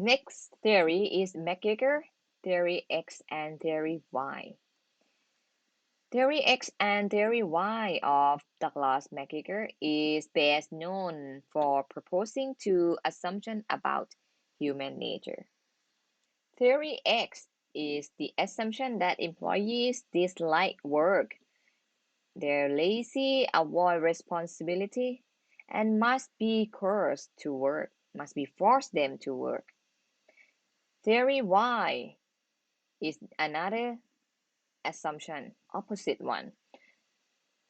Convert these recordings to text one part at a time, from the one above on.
Next theory is McGregor, theory X and theory Y. Theory X and theory Y of Douglas McGregor is best known for proposing two assumptions about human nature. Theory X is the assumption that employees dislike work, they're lazy, avoid responsibility, and must be coerced to work, must be forced them to work. Theory Y is another assumption, opposite one.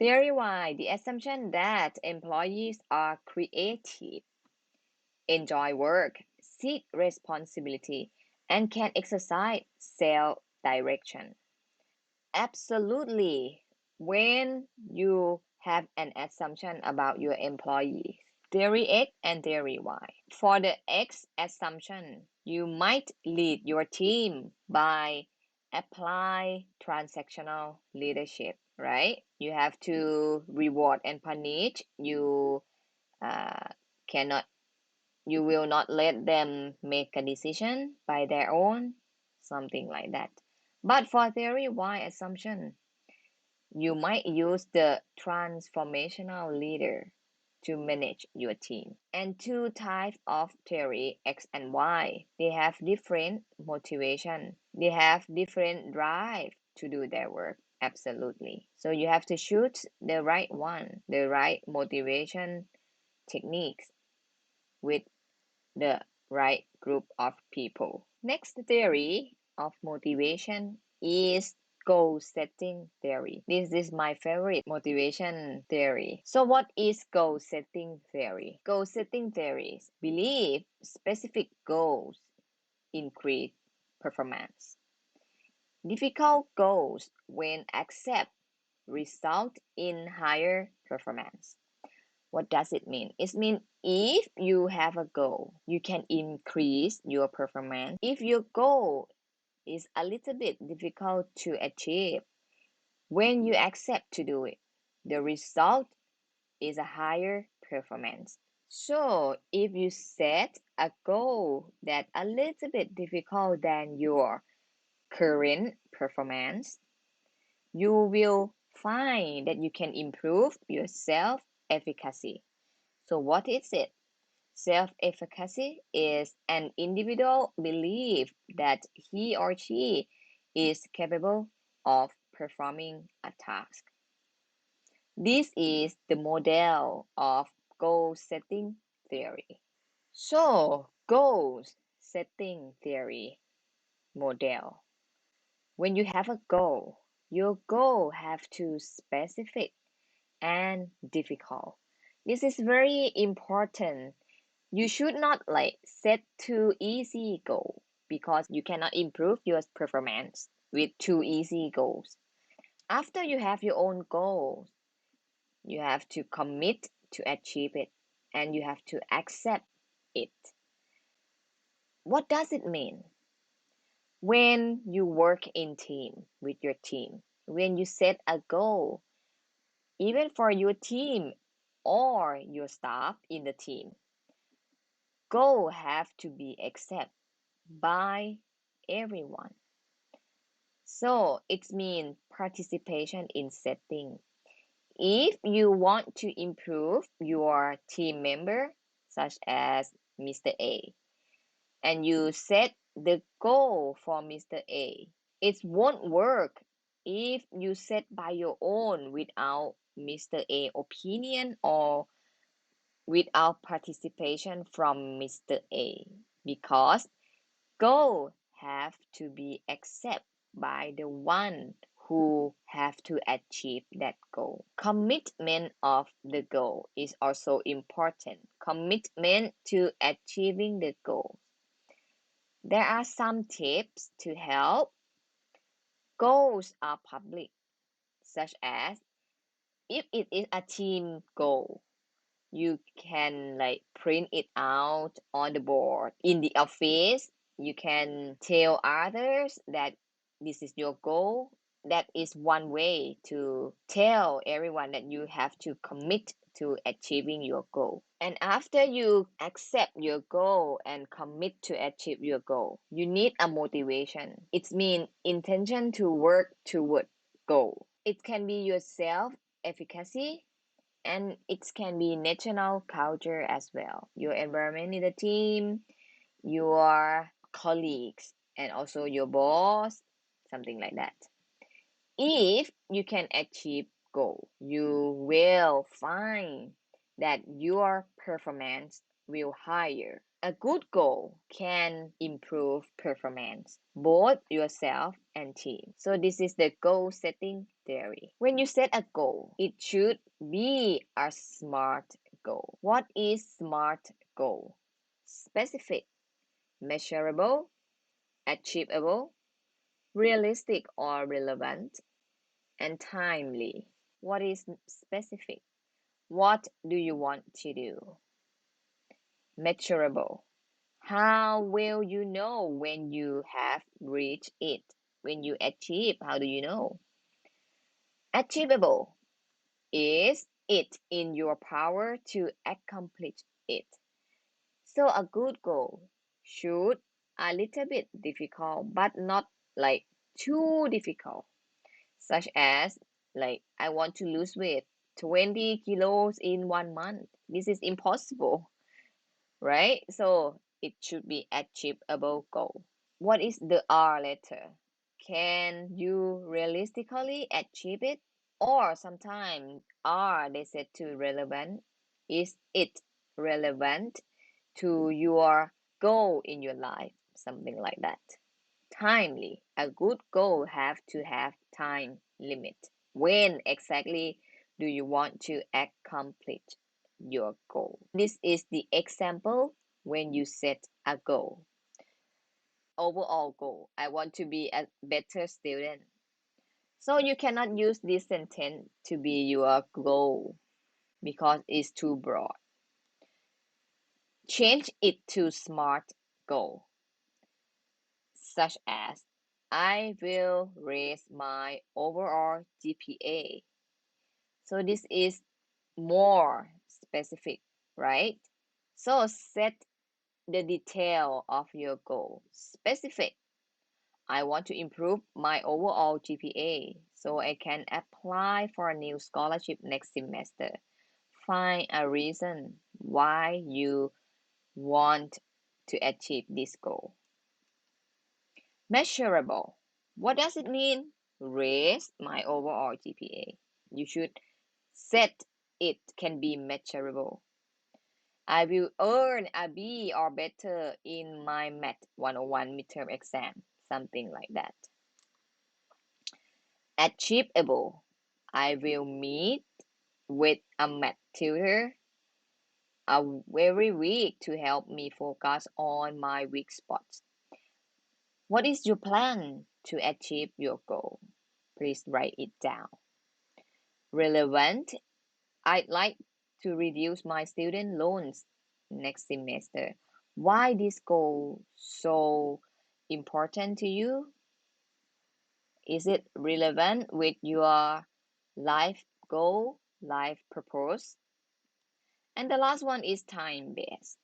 Theory Y, the assumption that employees are creative, enjoy work, seek responsibility, and can exercise self-direction. Absolutely. When you have an assumption about your employees, theory X and theory Y. For the X assumption, you might lead your team by apply transactional leadership, right? You have to reward and punish. Uh, cannot, you will not let them make a decision by their own, something like that. But for theory Y assumption, you might use the transformational leader to manage your team. And two types of theory, X and Y, they have different motivation. They have different drive to do their work. Absolutely. So you have to choose the right one, the right motivation techniques with the right group of people. Next theory of motivation is goal setting theory. This is my favorite motivation theory. So what is goal setting theory? Goal setting theories believe specific goals increase performance. Difficult goals, when accepted, result in higher performance. What does it mean? It means if you have a goal, you can increase your performance. If your goal is a little bit difficult to achieve, when you accept to do it, the result is a higher performance. So if you set a goal that a little bit difficult than your current performance, you will find that you can improve your self-efficacy. So what is it? Self-efficacy is an individual belief that he or she is capable of performing a task. This is the model of goal setting theory. So, goal setting theory model. When you have a goal, your goal have to specific and difficult. This is very important. You should not set too easy goal because you cannot improve your performance with too easy goals. After you have your own goals, you have to commit to achieve it and you have to accept it. What does it mean? When you work in team with your team, when you set a goal, even for your team or your staff in the team, goal have to be accepted by everyone. So it means participation in setting. If you want to improve your team member, such as Mr. A, and you set the goal for Mr. A, it won't work if you set by your own without Mr. A opinion or without participation from Mr. A, because goal have to be accepted by the one who have to achieve that goal. Commitment of the goal is also important. Commitment to achieving the goal. There are some tips to help. Goals are public, such as if it is a team goal, you can print it out on the board. In the office, you can tell others that this is your goal that is one way to tell everyone that you have to commit to achieving your goal. And after you accept your goal and commit to achieve your goal, you need a motivation. It means intention to work toward goal. It can be your self efficacy, and it can be national culture as well. Your environment in the team, your colleagues, and also your boss, something like that. If you can achieve goal, you will find that your performance will higher. A good goal can improve performance, both yourself and team. So this is the goal setting theory. When you set a goal, it should be a SMART goal. What is SMART goal? Specific, measurable, achievable, realistic or relevant, and timely. What is specific? What do you want to do? Measurable. How will you know when you have reached it? When you achieve, how do you know? Achievable. Is it in your power to accomplish it? So a good goal should a little bit difficult, but not like too difficult, such as like I want to lose weight 20 kilos in 1 month. This is impossible, right? So it should be achievable goal. What is the R letter? Can you realistically achieve it? Or sometimes R they said to relevant. Is it relevant to your goal in your life? Something like that. Timely. A good goal have to have time limit. When exactly do you want to accomplish your goal? This is the example when you set a goal. Overall goal. I want to be a better student. So you cannot use this sentence to be your goal because it's too broad. Change it to SMART goal, such as I will raise my overall GPA. So this is more specific, right? So set the detail of your goal. Specific. I want to improve my overall GPA so I can apply for a new scholarship next semester. Find a reason why you want to achieve this goal. Measurable. What does it mean? Raise my overall GPA. You should set it can be measurable. I will earn a B or better in my Math 101 midterm exam, something like that. Achievable. I will meet with a math tutor every week to help me focus on my weak spots. What is your plan to achieve your goal? Please write it down. Relevant. I'd like to reduce my student loans next semester. Why this goal so important to you? Is it relevant with your life goal, life purpose? And the last one is time-based.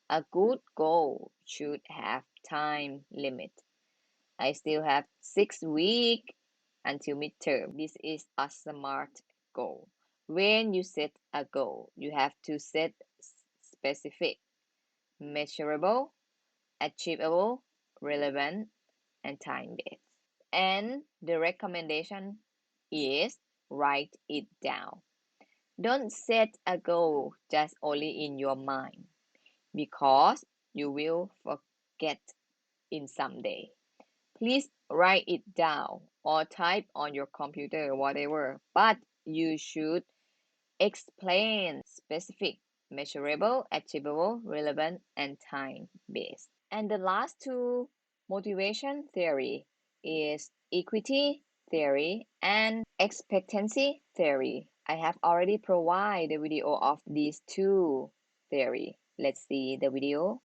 A good goal should have time limit. I still have 6 weeks until midterm. This is a SMART goal. When you set a goal, you have to set specific, measurable, achievable, relevant, and time-based. And the recommendation is write it down. Don't set a goal just only in your mind because you will forget in some day. Please write it down or type on your computer, whatever, but you should explain specific, measurable, achievable, relevant, and time-based. And the last two motivation theory is equity theory and expectancy theory. I have already provided the video of these two theory. Let's see the video.